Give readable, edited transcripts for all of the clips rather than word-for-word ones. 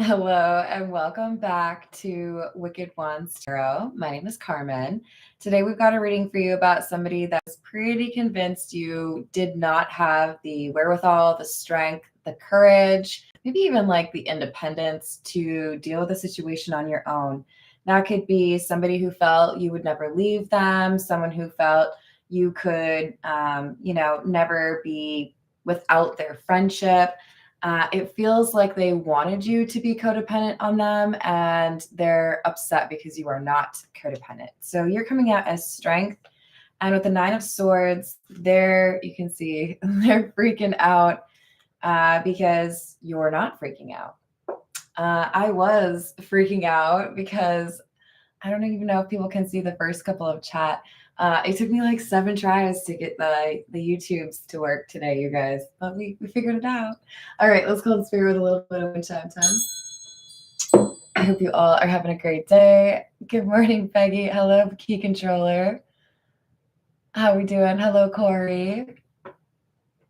Hello and welcome back to Wicked Ones Tarot. My name is Carmen. Today we've got a reading for you about somebody that's pretty convinced you did not have the wherewithal, the strength, the courage, maybe even like the independence to deal with a situation on your own. That could be somebody who felt you would never leave them, someone who felt you could, never be without their friendship. It feels like they wanted you to be codependent on them and they're upset because you are not codependent. So you're coming out as strength. And with the Nine of Swords, there you can see they're freaking out because you're not freaking out. I was freaking out because I don't even know if people can see the first couple of chat. It took me like 7 tries to get the YouTubes to work today, you guys, but we figured it out. All right, let's go in spirit with a little bit of wind chime time. I hope you all are having a great day. Good morning, Peggy. Hello, Key Controller. How we doing? Hello, Corey.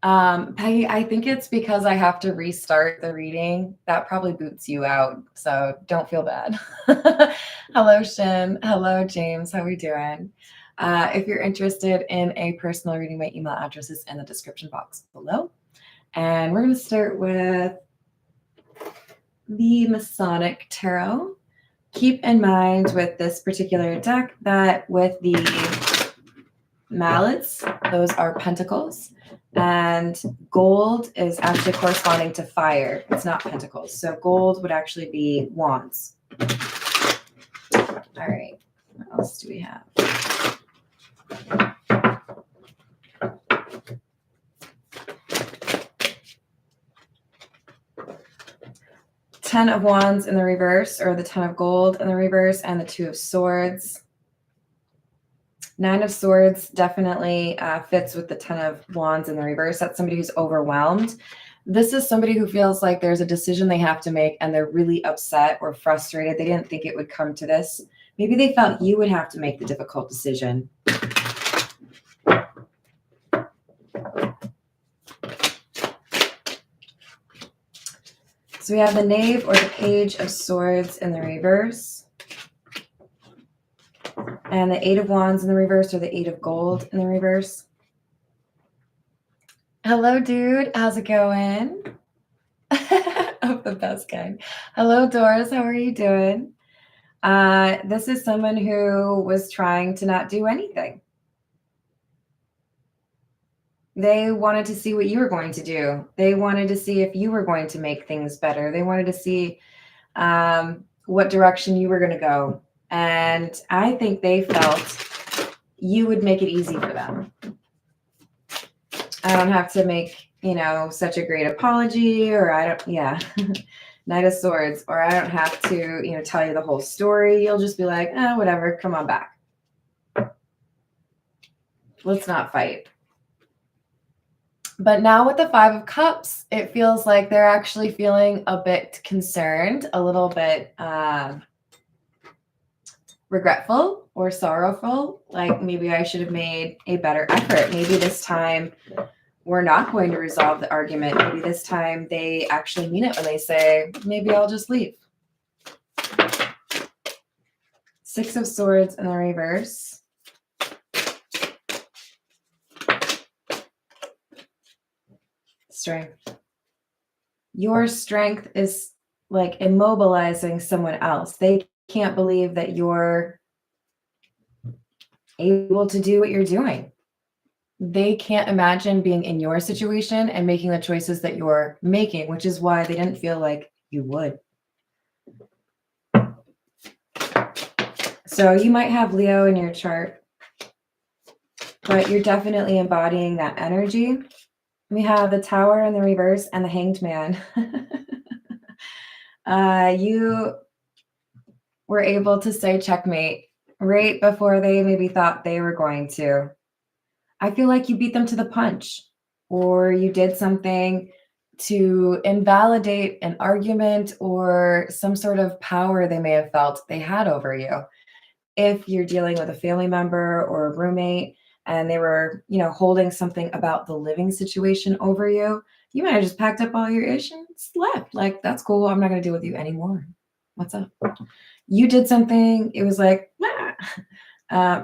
Peggy, I think it's because I have to restart the reading. That probably boots you out, so don't feel bad. Hello, Shin. Hello, James. How we doing? If you're interested in a personal reading, my email address is in the description box below. And we're going to start with the Masonic Tarot. Keep in mind with this particular deck that with the mallets, those are pentacles, and gold is actually corresponding to fire. It's not pentacles. So gold would actually be wands. All right. What else do we have? Ten of Wands in the reverse, or the Ten of Gold in the reverse, and the Two of Swords. Nine of Swords definitely fits with the Ten of Wands in the reverse. That's somebody who's overwhelmed. This is somebody who feels like there's a decision they have to make and they're really upset or frustrated. They didn't think it would come to this. Maybe they felt you would have to make the difficult decision. So we have the Knave or the Page of Swords in the reverse. And the Eight of Wands in the reverse, or the Eight of Gold in the reverse. Hello, dude. How's it going? Of the best kind. Hello, Doris. How are you doing? This is someone who was trying to not do anything. They wanted to see what you were going to do. They wanted to see if you were going to make things better. They wanted to see what direction you were going to go. And I think they felt you would make it easy for them. I don't have to make, such a great apology, or Knight of Swords, or I don't have to, tell you the whole story. You'll just be like, whatever, come on back. Let's not fight. But now with the Five of Cups, it feels like they're actually feeling a bit concerned, a little bit regretful or sorrowful. Like maybe I should have made a better effort. Maybe this time we're not going to resolve the argument. Maybe this time they actually mean it when they say, maybe I'll just leave. Six of Swords in the reverse. Strength. Your strength is like immobilizing someone else. They can't believe that you're able to do what you're doing. They can't imagine being in your situation and making the choices that you're making, which is why they didn't feel like you would. So you might have Leo in your chart, but you're definitely embodying that energy. We have the Tower in the reverse and the Hanged Man. You were able to say checkmate right before they maybe thought they were going to. I feel like you beat them to the punch, or you did something to invalidate an argument or some sort of power they may have felt they had over you. If you're dealing with a family member or a roommate and they were, holding something about the living situation over you, You might have just packed up all your ish and left. Like, that's cool. I'm not going to deal with you anymore. What's up? You did something. It was like, nah.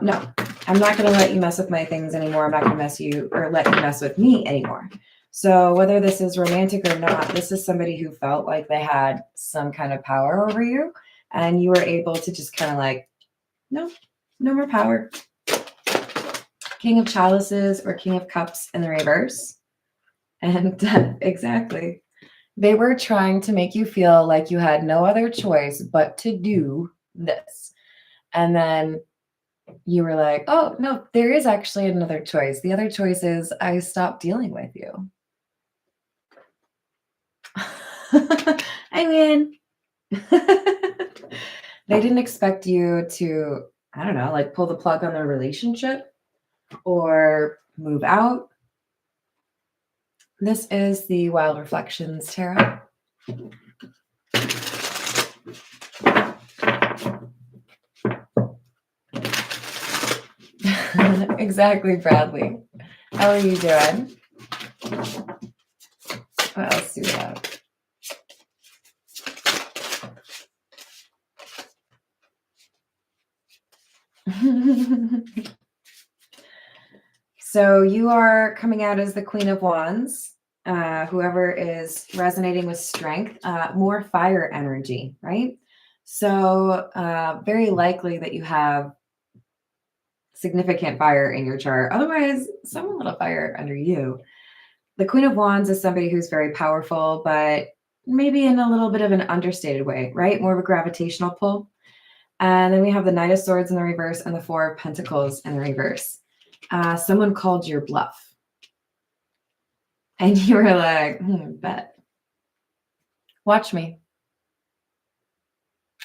No, I'm not going to let you mess with my things anymore. I'm not going to mess you or let you mess with me anymore. So whether this is romantic or not, this is somebody who felt like they had some kind of power over you, and you were able to just kind of like, no, no more power. King of Chalices or King of Cups in the reverse. And exactly. They were trying to make you feel like you had no other choice but to do this. And then you were like, oh, no, there is actually another choice. The other choice is I stop dealing with you. I mean, they didn't expect you to, I don't know, like pull the plug on their relationship or move out. This is the Wild Reflections Tarot. Exactly, Bradley. How are you doing? What else do we have? So you are coming out as the Queen of Wands. Whoever is resonating with strength, more fire energy, right? So very likely that you have significant fire in your chart. Otherwise, some little fire under you. The Queen of Wands is somebody who's very powerful, but maybe in a little bit of an understated way, right? More of a gravitational pull. And then we have the Knight of Swords in the reverse and the Four of Pentacles in the reverse. Someone called your bluff. And you were like, bet. Watch me.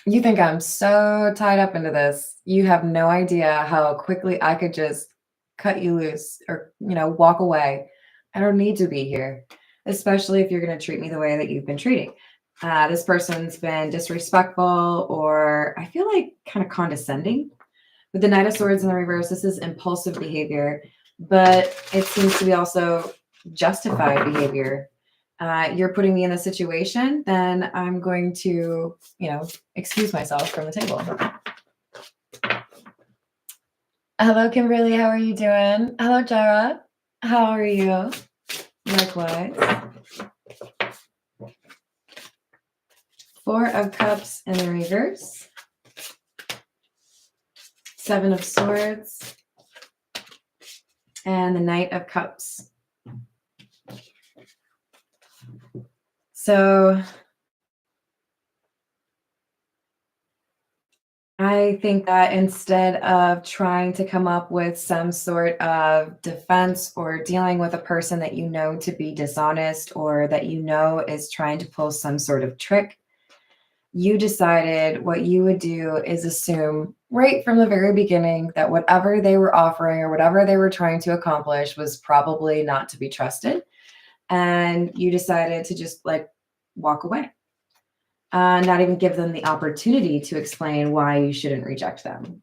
You think I'm so tied up into this. You have no idea how quickly I could just cut you loose or, walk away. I don't need to be here, especially if you're going to treat me the way that you've been treating. This person's been disrespectful or I feel like kind of condescending. With the Knight of Swords in the reverse, this is impulsive behavior, but it seems to be also justified behavior. You're putting me in a situation, then I'm going to, excuse myself from the table. Hello, Kimberly. How are you doing? Hello, Jara. How are you? Likewise. Four of Cups in the reverse. Seven of Swords. And the Knight of Cups. So I think that instead of trying to come up with some sort of defense or dealing with a person that you know to be dishonest or that you know is trying to pull some sort of trick, you decided what you would do is assume right from the very beginning that whatever they were offering or whatever they were trying to accomplish was probably not to be trusted. And you decided to just walk away. Not even give them the opportunity to explain why you shouldn't reject them.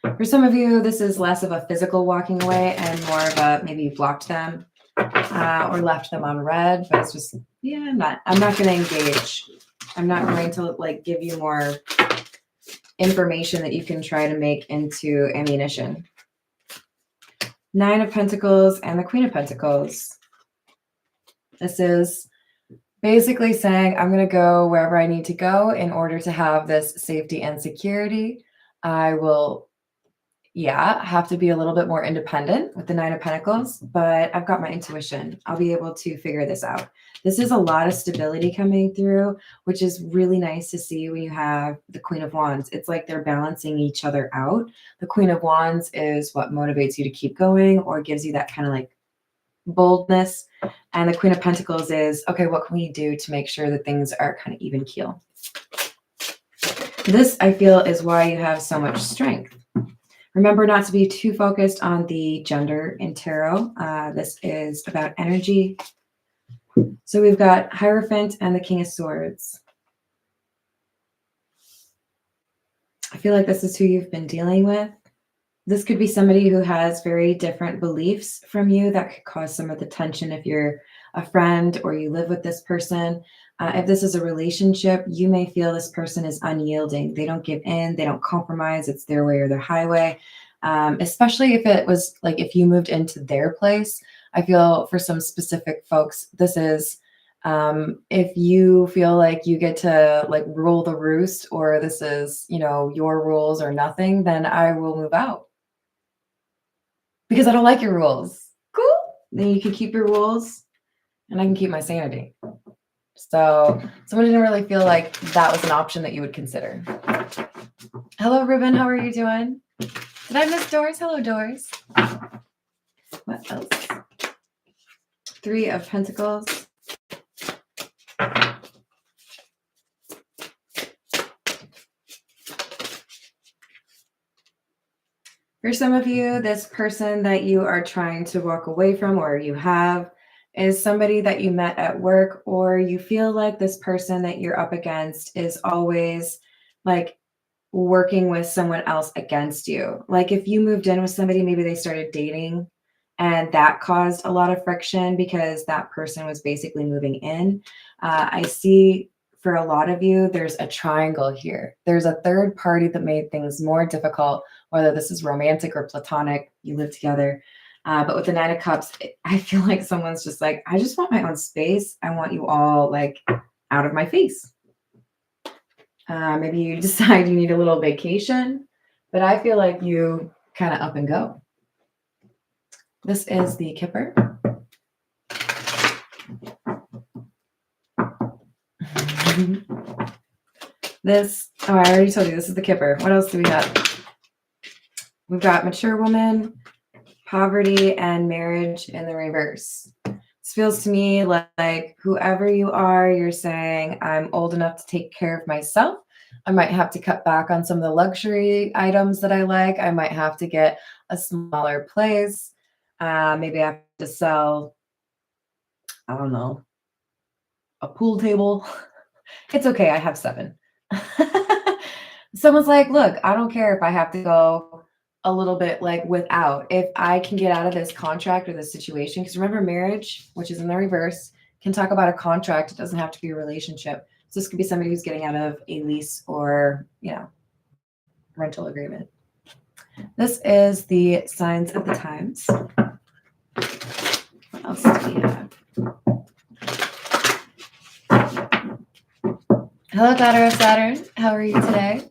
For some of you, this is less of a physical walking away and more of a maybe you blocked them or left them on red, but it's just, I'm not going to engage. I'm not going to give you more information that you can try to make into ammunition. Nine of Pentacles and the Queen of Pentacles. This is basically saying, I'm going to go wherever I need to go in order to have this safety and security. I will, have to be a little bit more independent with the Nine of Pentacles, but I've got my intuition. I'll be able to figure this out. This is a lot of stability coming through, which is really nice to see when you have the Queen of Wands. It's like they're balancing each other out. The Queen of Wands is what motivates you to keep going or gives you that kind of boldness. And the Queen of Pentacles is, okay, what can we do to make sure that things are kind of even keel? This, I feel, is why you have so much strength. Remember not to be too focused on the gender in tarot. This is about energy. So we've got Hierophant and the King of Swords. I feel like this is who you've been dealing with. This could be somebody who has very different beliefs from you that could cause some of the tension if you're a friend or you live with this person. If this is a relationship, you may feel this person is unyielding. They don't give in, they don't compromise. It's their way or their highway. Especially if it was like if you moved into their place. I feel for some specific folks, this is if you feel like you get to like rule the roost, or this is, your rules or nothing, then I will move out because I don't like your rules. Cool. Then you can keep your rules and I can keep my sanity. So someone didn't really feel like that was an option that you would consider. Hello, Ruben. How are you doing? Did I miss Doris? Hello, Doris. What else? 3 of Pentacles. For some of you, this person that you are trying to walk away from, or you have, is somebody that you met at work, or you feel like this person that you're up against is always like working with someone else against you. Like if you moved in with somebody, maybe they started dating and that caused a lot of friction because that person was basically moving in. I see for a lot of you, there's a triangle here. There's a third party that made things more difficult, whether this is romantic or platonic, you live together. But with the 9 of Cups, I feel like someone's just like, I just want my own space. I want you all like out of my face. Maybe you decide you need a little vacation, but I feel like you kind of up and go. This is the Kipper. I already told you, this is the Kipper. What else do we have? We've got mature woman, poverty, and marriage in the reverse. This feels to me like whoever you are, you're saying, I'm old enough to take care of myself. I might have to cut back on some of the luxury items that I like. I might have to get a smaller place. Maybe I have to sell, I don't know, a pool table. It's okay. I have 7. Someone's like, look, I don't care if I have to go a little bit like without, if I can get out of this contract or this situation. Because remember, marriage, which is in the reverse, can talk about a contract. It doesn't have to be a relationship. So this could be somebody who's getting out of a lease or, rental agreement. This is the signs of the times. What else do we have? Hello, daughter of Saturn. How are you today?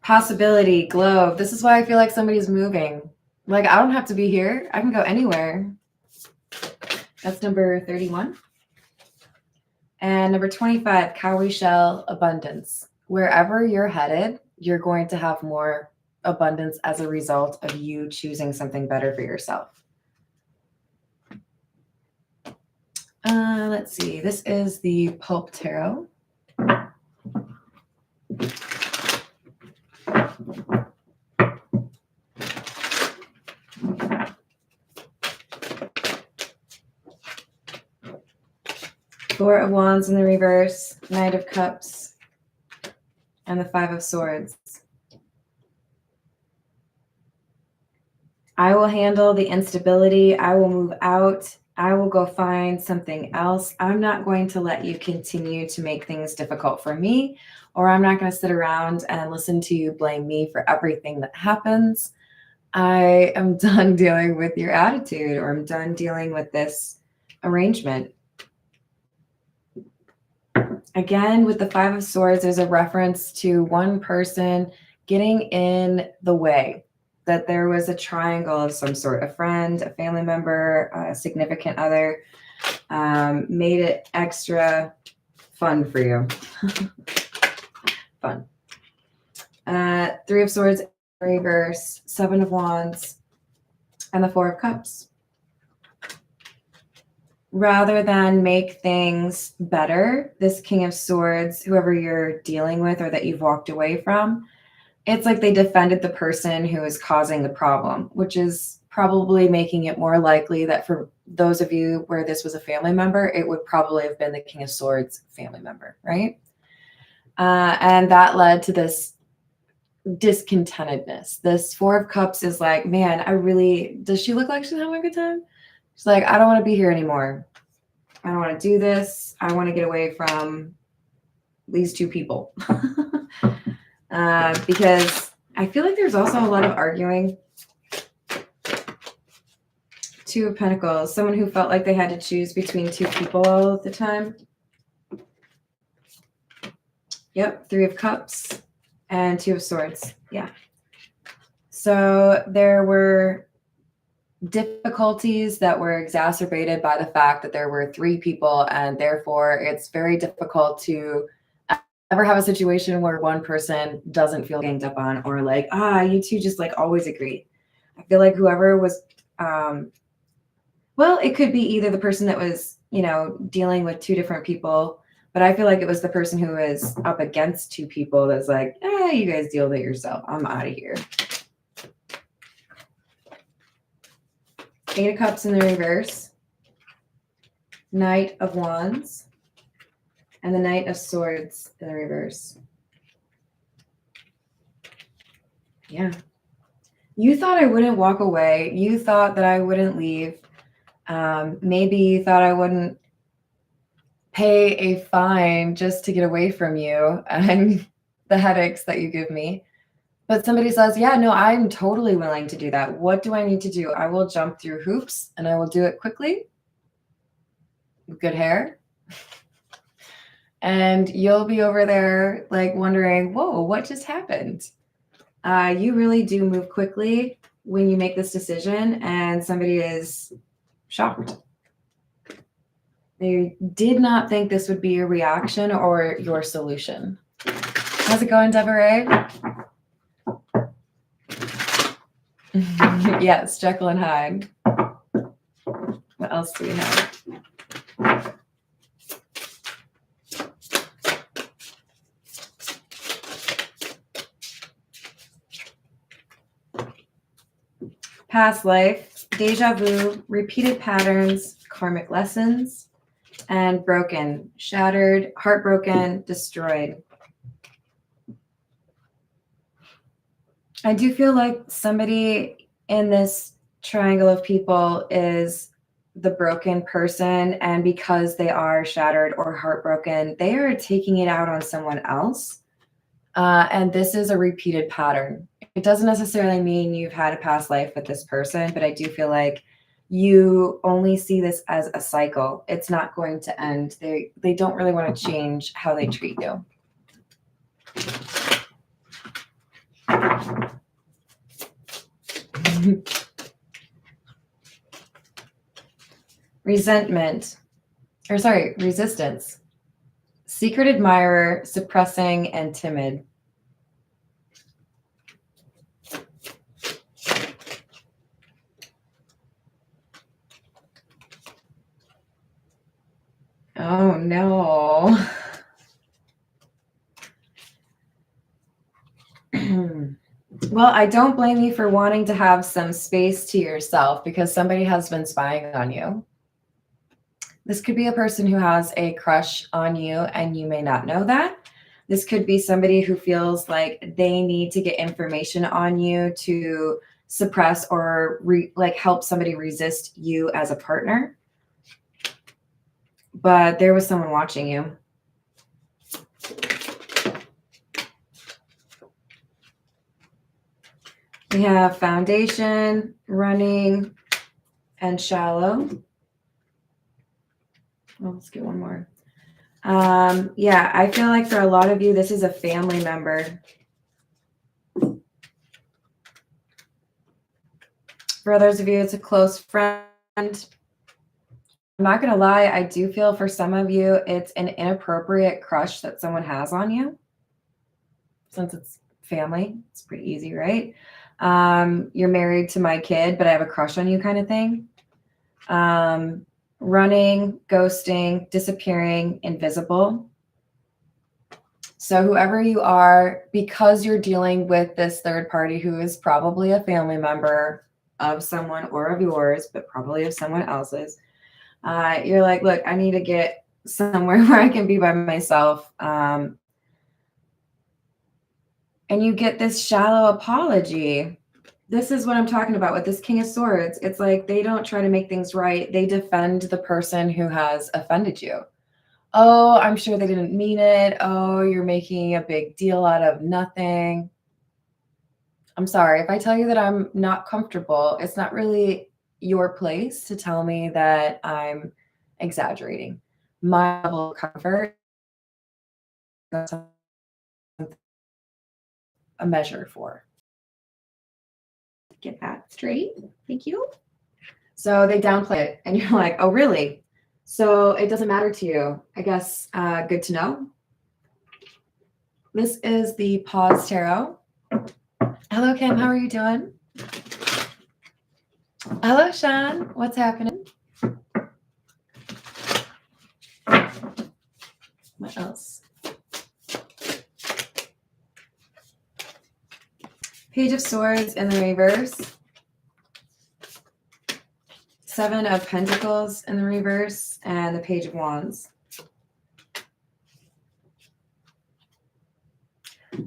Possibility, globe. This is why I feel like somebody's moving. Like, I don't have to be here. I can go anywhere. That's number 31. And number 25, cowrie shell, abundance. Wherever you're headed, you're going to have more abundance as a result of you choosing something better for yourself. Let's see. This is the Pulp Tarot. Four of Wands in the reverse, Knight of Cups, and the 5 of Swords. I will handle the instability. I will move out. I will go find something else. I'm not going to let you continue to make things difficult for me, or I'm not going to sit around and listen to you blame me for everything that happens. I am done dealing with your attitude, or I'm done dealing with this arrangement. Again, with the 5 of Swords, there's a reference to one person getting in the way, that there was a triangle of some sort, a friend, a family member, a significant other, made it extra fun for you. Fun. 3 of Swords, reverse, 7 of Wands, and the 4 of Cups. Rather than make things better, this King of Swords, whoever you're dealing with or that you've walked away from, it's like they defended the person who is causing the problem, which is probably making it more likely that for those of you where this was a family member, it would probably have been the King of Swords family member, right? And that led to this discontentedness. This Four of Cups is like, man, does she look like she's having a good time? She's like, I don't want to be here anymore. I don't want to do this. I want to get away from these two people. Because I feel like there's also a lot of arguing. Two of Pentacles, someone who felt like they had to choose between two people all of the time. Yep, Three of Cups and Two of Swords. Yeah. So there were difficulties that were exacerbated by the fact that there were three people, and therefore it's very difficult to ever have a situation where one person doesn't feel ganged up on, or like, you two just like always agree. I feel like whoever was, well, it could be either the person that was, dealing with two different people, but I feel like it was the person who was up against two people that's like, you guys deal with it yourself. I'm out of here. Eight of Cups in the reverse. Knight of Wands. And the Knight of Swords in the reverse. Yeah. You thought I wouldn't walk away. You thought that I wouldn't leave. Maybe you thought I wouldn't pay a fine just to get away from you and the headaches that you give me. But somebody says, yeah, no, I'm totally willing to do that. What do I need to do? I will jump through hoops and I will do it quickly. Good hair. And you'll be over there like wondering, whoa, what just happened? You really do move quickly when you make this decision, and somebody is shocked. They did not think this would be your reaction or your solution. How's it going, Deborah? Yes, Jekyll and Hyde. What else do we have? Past life, deja vu, repeated patterns, karmic lessons, and broken, shattered, heartbroken, destroyed. I do feel like somebody in this triangle of people is the broken person, and because they are shattered or heartbroken, they are taking it out on someone else. And this is a repeated pattern. It doesn't necessarily mean you've had a past life with this person, but I do feel like you only see this as a cycle. It's not going to end. They don't really want to change how they treat you. Resistance. Secret admirer, suppressing, and timid. Oh, no. Well, I don't blame you for wanting to have some space to yourself because somebody has been spying on you. This could be a person who has a crush on you and you may not know that. This could be somebody who feels like they need to get information on you to suppress or help somebody resist you as a partner. But there was someone watching you. We have foundation, running, and shallow. Well, let's get one more. Yeah, I feel like for a lot of you, this is a family member. For others of you, it's a close friend. I'm not going to lie, I do feel for some of you, it's an inappropriate crush that someone has on you. Since it's family, it's pretty easy, right? You're married to my kid, but I have a crush on you kind of thing. Running, ghosting, disappearing, invisible. So whoever you are, because you're dealing with this third party who is probably a family member of someone or of yours, but probably of someone else's, you're like, look, I need to get somewhere where I can be by myself. And you get this shallow apology. This is what I'm talking about with this King of Swords. It's like they don't try to make things right. They defend the person who has offended you. Oh, I'm sure they didn't mean it. Oh, you're making a big deal out of nothing. I'm sorry. If I tell you that I'm not comfortable, it's not really your place to tell me that I'm exaggerating. My level of comfort is a measure for. Get that straight. Thank you. So they downplay it, and you're like, oh, really? So it doesn't matter to you. I guess good to know. This is the Pause Tarot. Hello, Kim. How are you doing? Hello, Sean. What's happening? What else? Page of Swords in the reverse. Seven of Pentacles in the reverse, and the Page of Wands.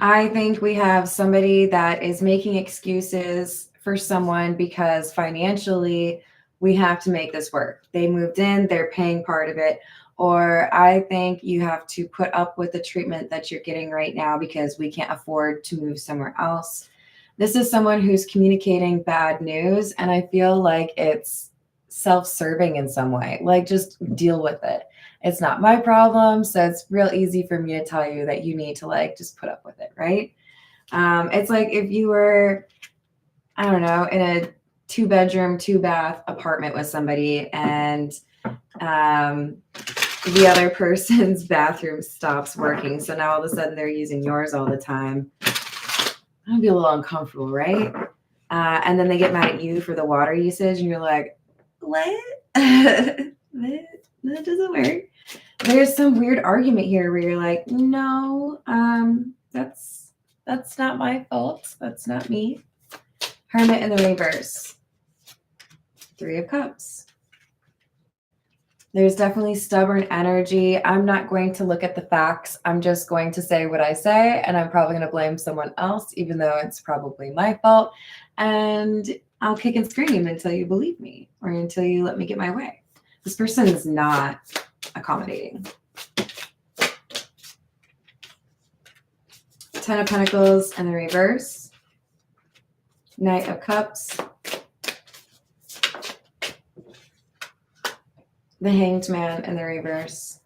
I think we have somebody that is making excuses for someone because financially we have to make this work. They moved in, they're paying part of it. Or I think you have to put up with the treatment that you're getting right now because we can't afford to move somewhere else. This is someone who's communicating bad news, and I feel like it's self-serving in some way. Like, just deal with it. It's not my problem, so it's real easy for me to tell you that you need to like just put up with it, right? It's like if you were, I don't know, in a 2-bedroom, 2-bath apartment with somebody, and the other person's bathroom stops working, so now all of a sudden they're using yours all the time. I'd be a little uncomfortable, right? And then they get mad at you for the water usage, and you're like, what? that doesn't work. There's some weird argument here where you're like, no, that's not my fault. That's not me. Hermit in the reverse. 3 of Cups. There's definitely stubborn energy. I'm not going to look at the facts. I'm just going to say what I say, and I'm probably going to blame someone else, even though it's probably my fault. And I'll kick and scream until you believe me or until you let me get my way. This person is not accommodating. 10 of Pentacles in the reverse. Knight of Cups. The Hanged Man in the reverse.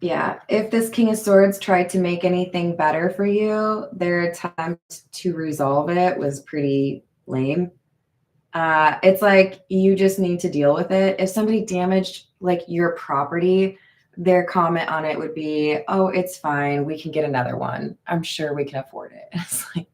Yeah, if this King of Swords tried to make anything better for you, their attempt to resolve it was pretty lame. It's like you just need to deal with it. If somebody damaged like your property, their comment on it would be, oh, it's fine. We can get another one. I'm sure we can afford it. It's like,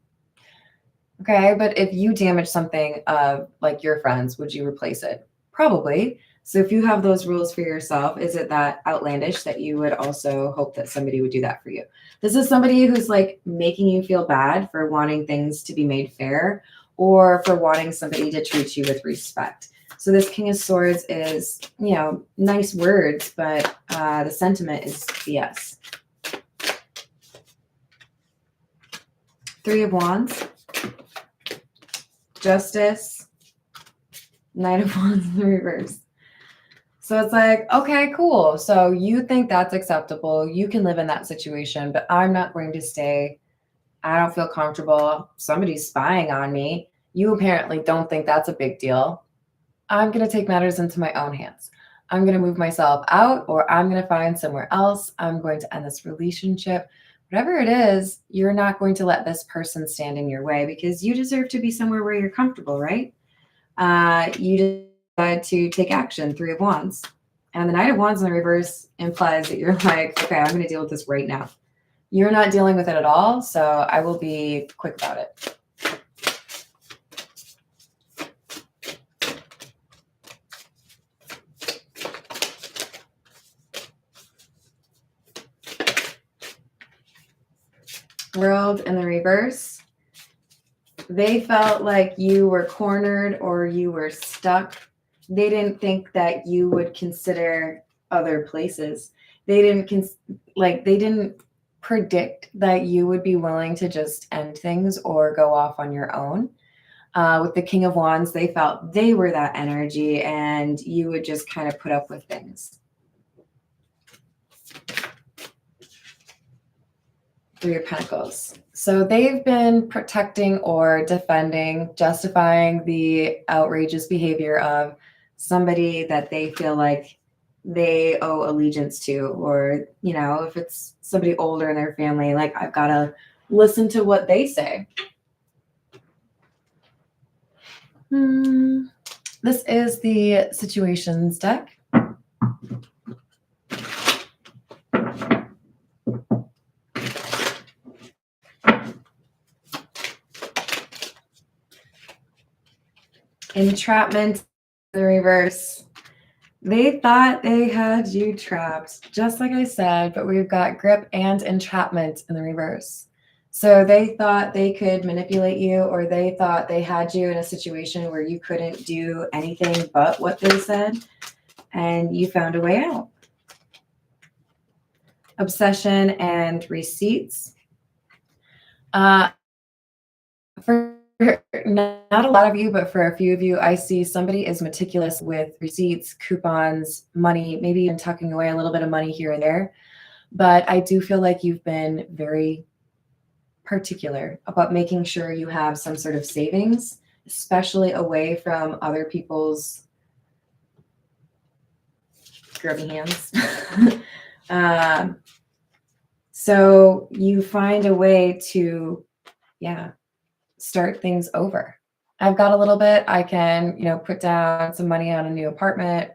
okay, but if you damage something of like your friends, would you replace it? Probably. So if you have those rules for yourself, is it that outlandish that you would also hope that somebody would do that for you? This is somebody who's like making you feel bad for wanting things to be made fair or for wanting somebody to treat you with respect. So this King of Swords is, you know, nice words, but the sentiment is BS. 3 of Wands. Justice. Knight of Wands in the reverse. So it's like, okay, cool. So you think that's acceptable. You can live in that situation, but I'm not going to stay. I don't feel comfortable. Somebody's spying on me. You apparently don't think that's a big deal. I'm going to take matters into my own hands. I'm going to move myself out, or I'm going to find somewhere else. I'm going to end this relationship. Whatever it is, you're not going to let this person stand in your way because you deserve to be somewhere where you're comfortable, right? You decide to take action. 3 of Wands. And the Knight of Wands in the reverse implies that you're like, okay, I'm going to deal with this right now. You're not dealing with it at all, so I will be quick about it. World in the reverse. They felt like you were cornered or you were stuck. They didn't think that you would consider other places. They didn't predict that you would be willing to just end things or go off on your own. With the King of Wands, they felt they were that energy and you would just kind of put up with things. Three of Pentacles. So they've been protecting or defending, justifying the outrageous behavior of somebody that they feel like they owe allegiance to, or, you know, if it's somebody older in their family, like, I've got to listen to what they say. This is the Situations deck. Entrapment in the reverse. They thought they had you trapped, just like I said, but we've got grip and entrapment in the reverse. So they thought they could manipulate you, or they thought they had you in a situation where you couldn't do anything but what they said, and you found a way out. Obsession and receipts. For not a lot of you, but for a few of you, I see somebody is meticulous with receipts, coupons, money, maybe even tucking away a little bit of money here and there. But I do feel like you've been very particular about making sure you have some sort of savings, especially away from other people's grubby hands. So you find a way to, start things over. I've got a little bit. I can, put down some money on a new apartment.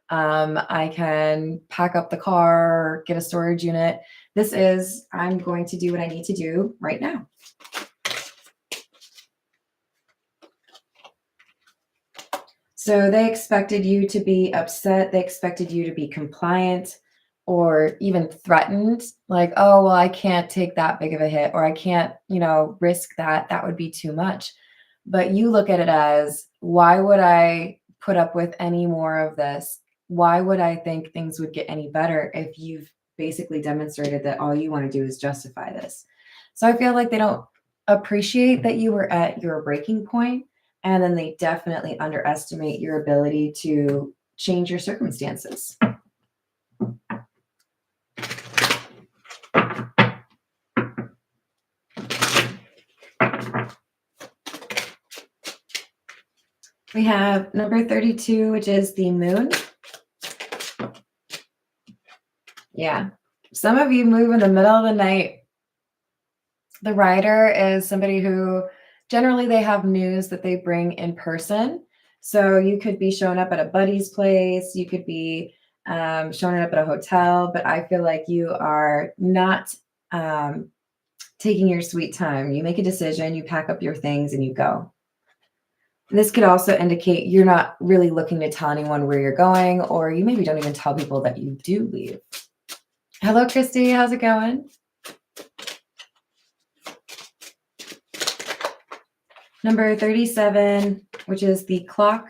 I can pack up the car, get a storage unit. I'm going to do what I need to do right now. So they expected you to be upset. They expected you to be compliant or even threatened. Like, oh, well, I can't take that big of a hit, or I can't, risk that. That would be too much. But you look at it as, why would I put up with any more of this? Why would I think things would get any better if you've basically demonstrated that all you want to do is justify this? So I feel like they don't appreciate that you were at your breaking point, and then they definitely underestimate your ability to change your circumstances. We have number 32, which is the moon. Yeah. Some of you move in the middle of the night. The rider is somebody who generally they have news that they bring in person. So you could be showing up at a buddy's place. You could be showing up at a hotel, but I feel like you are not taking your sweet time. You make a decision, you pack up your things, and you go. This could also indicate you're not really looking to tell anyone where you're going, or you maybe don't even tell people that you do leave. Hello, Christy. How's it going? Number 37, which is the clock.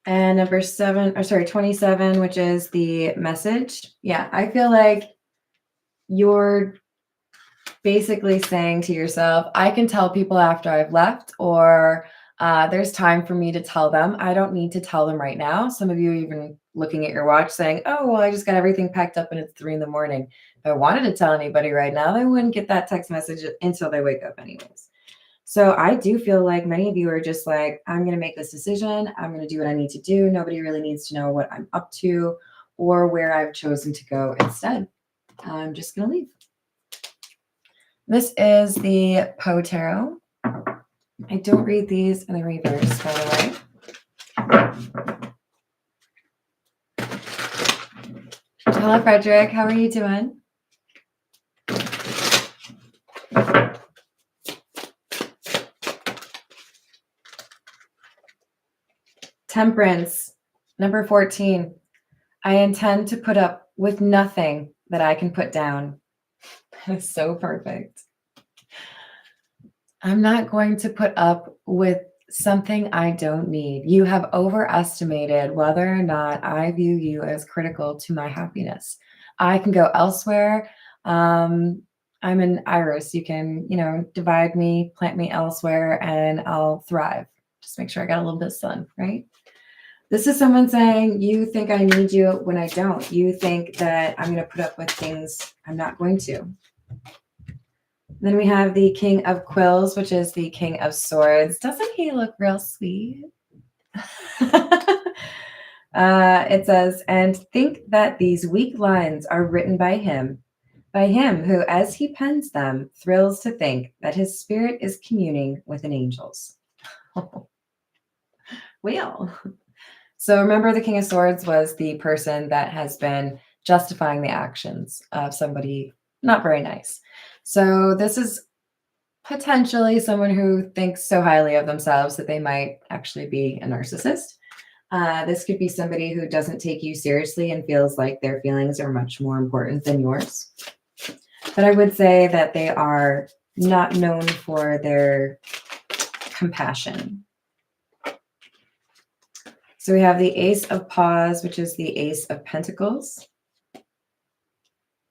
And number 27, which is the message. Yeah, I feel like you're basically saying to yourself, I can tell people after I've left, or there's time for me to tell them. I don't need to tell them right now. Some of you are even looking at your watch saying, oh, well, I just got everything packed up and it's 3 a.m. If I wanted to tell anybody right now, they wouldn't get that text message until they wake up anyways. So I do feel like many of you are just like, I'm going to make this decision. I'm going to do what I need to do. Nobody really needs to know what I'm up to or where I've chosen to go instead. I'm just going to leave. This is the Poe Tarot. I don't read these in the reverse, by the way. Hello, Frederick. How are you doing? Temperance, number 14. I intend to put up with nothing that I can put down. That is so perfect. I'm not going to put up with something I don't need. You have overestimated whether or not I view you as critical to my happiness. I can go elsewhere. I'm an iris. You can, divide me, plant me elsewhere, and I'll thrive. Just make sure I got a little bit of sun, right? This is someone saying, you think I need you when I don't. You think that I'm going to put up with things I'm not going to. Then we have the King of Quills, which is the King of Swords. Doesn't he look real sweet? It says, and think that these weak lines are written by him who, as he pens them, thrills to think that his spirit is communing with an angel's. Well, so remember, the King of Swords was the person that has been justifying the actions of somebody not very nice. So this is potentially someone who thinks so highly of themselves that they might actually be a narcissist. This could be somebody who doesn't take you seriously and feels like their feelings are much more important than yours. But I would say that they are not known for their compassion. So we have the Ace of Paws, which is the Ace of Pentacles.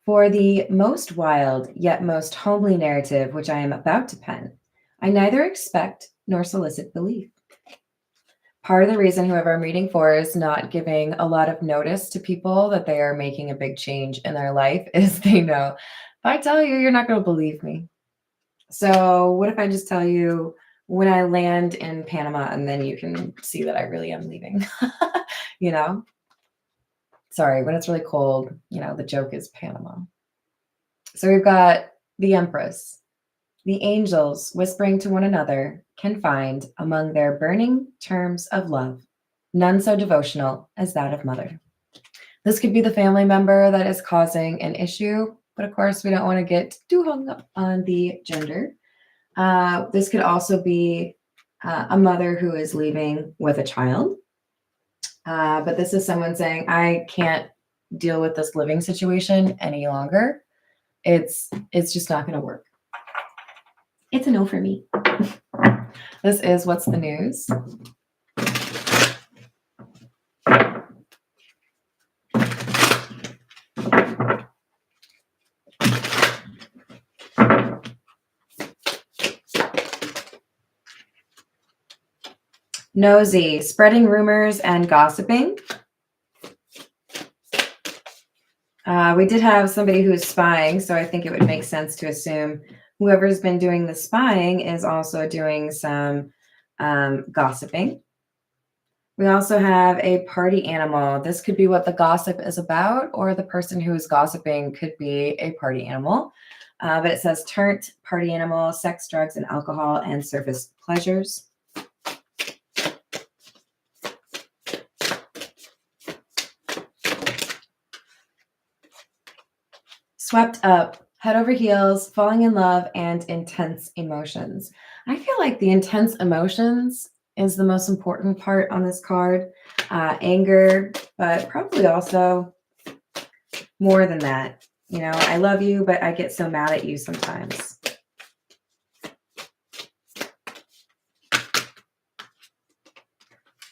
For the most wild yet most homely narrative which I am about to pen, I neither expect nor solicit belief. Part of the reason whoever I'm reading for is not giving a lot of notice to people that they are making a big change in their life is they know, if I tell you, you're not going to believe me. So what if I just tell you when I land in Panama and then you can see that I really am leaving, Sorry, when it's really cold, the joke is Panama. So we've got the Empress. The angels, whispering to one another, can find among their burning terms of love none so devotional as that of mother. This could be the family member that is causing an issue, but of course we don't want to get too hung up on the gender. This could also be a mother who is leaving with a child. But this is someone saying, I can't deal with this living situation any longer. It's just not going to work. It's a no for me. This is What's the News. Nosy, spreading rumors and gossiping. We did have somebody who's spying, so I think it would make sense to assume whoever's been doing the spying is also doing some gossiping. We also have a party animal. This could be what the gossip is about, or the person who is gossiping could be a party animal. But it says turnt, party animal, sex, drugs, and alcohol, and surface pleasures. Swept up, head over heels, falling in love, and intense emotions. I feel like the intense emotions is the most important part on this card. Anger, but probably also more than that. I love you, but I get so mad at you sometimes.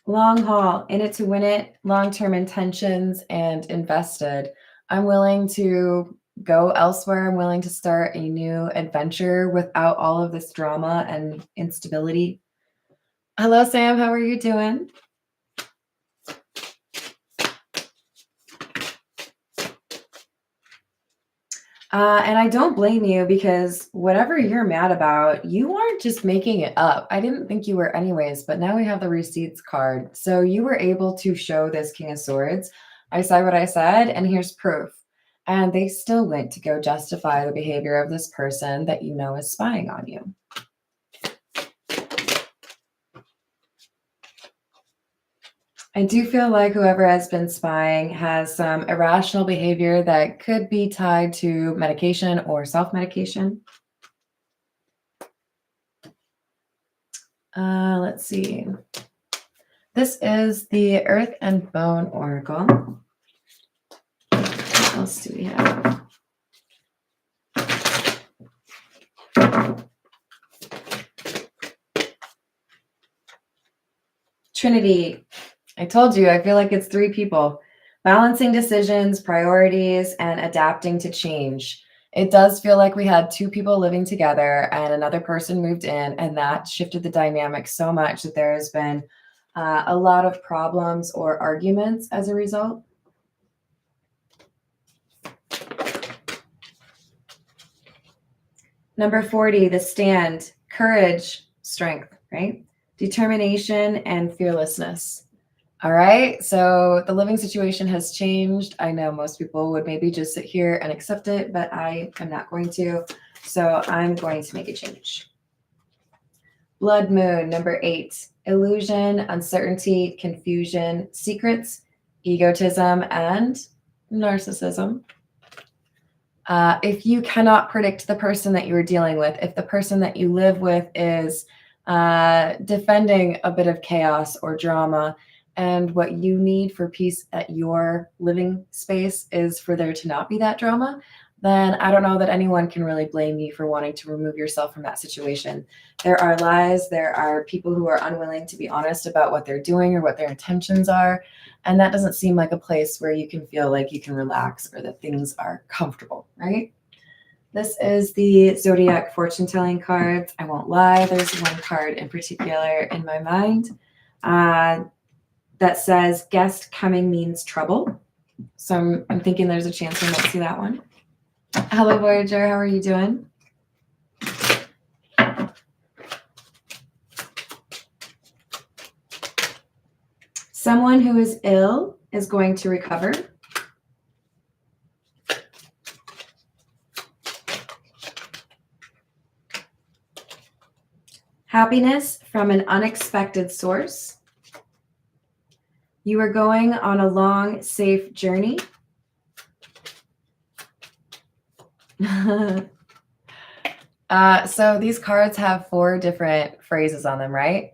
Long haul, in it to win it, long-term intentions, and invested. I'm willing to go elsewhere. I'm willing to start a new adventure without all of this drama and instability. Hello, Sam. How are you doing? And I don't blame you, because whatever you're mad about, you aren't just making it up. I didn't think you were anyways, but now we have the receipts card. So you were able to show this King of Swords. I said what I said, and here's proof. And they still went to go justify the behavior of this person that you know is spying on you. I do feel like whoever has been spying has some irrational behavior that could be tied to medication or self-medication. Let's see. This is the Earth and Bone Oracle. What else do we have? Trinity. I told you, I feel like it's 3 people. Balancing decisions, priorities, and adapting to change. It does feel like we had 2 people living together and another person moved in, and that shifted the dynamic so much that there has been a lot of problems or arguments as a result. Number 40, the stand, courage, strength, right? Determination and fearlessness. All right, so the living situation has changed. I know most people would maybe just sit here and accept it, but I am not going to. So I'm going to make a change. Blood moon, number 8, illusion, uncertainty, confusion, secrets, egotism, and narcissism. If you cannot predict the person that you're dealing with, if the person that you live with is defending a bit of chaos or drama, and what you need for peace at your living space is for there to not be that drama, then I don't know that anyone can really blame you for wanting to remove yourself from that situation. There are lies, there are people who are unwilling to be honest about what they're doing or what their intentions are, and that doesn't seem like a place where you can feel like you can relax or that things are comfortable, right? This is the Zodiac fortune telling cards. I won't lie, there's one card in particular in my mind that says guest coming means trouble. So I'm thinking there's a chance we might see that one. Hello, Voyager. How are you doing? Someone who is ill is going to recover. Happiness from an unexpected source. You are going on a long, safe journey. So these cards have 4 different phrases on them, right?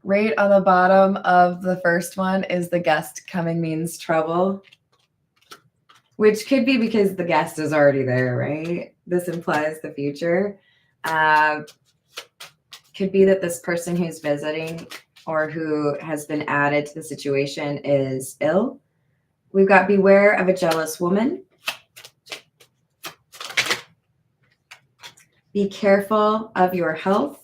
Right on the bottom of the first one is the guest coming means trouble, which could be because the guest is already there, right? This implies the future. Could be that this person who's visiting or who has been added to the situation is ill. We've got beware of a jealous woman. Be careful of your health.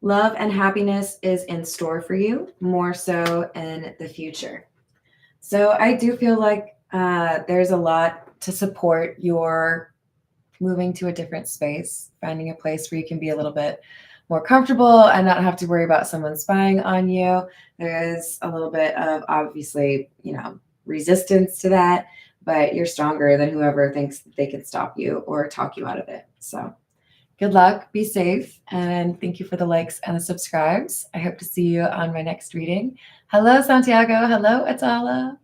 Love and happiness is in store for you, more so in the future. So I do feel like there's a lot to support your moving to a different space, finding a place where you can be a little bit more comfortable and not have to worry about someone spying on you. There is a little bit of, obviously, resistance to that, but you're stronger than whoever thinks that they can stop you or talk you out of it. So good luck, be safe, and thank you for the likes and the subscribes. I hope to see you on my next reading. Hello, Santiago. Hello, Atala.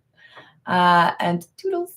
And toodles.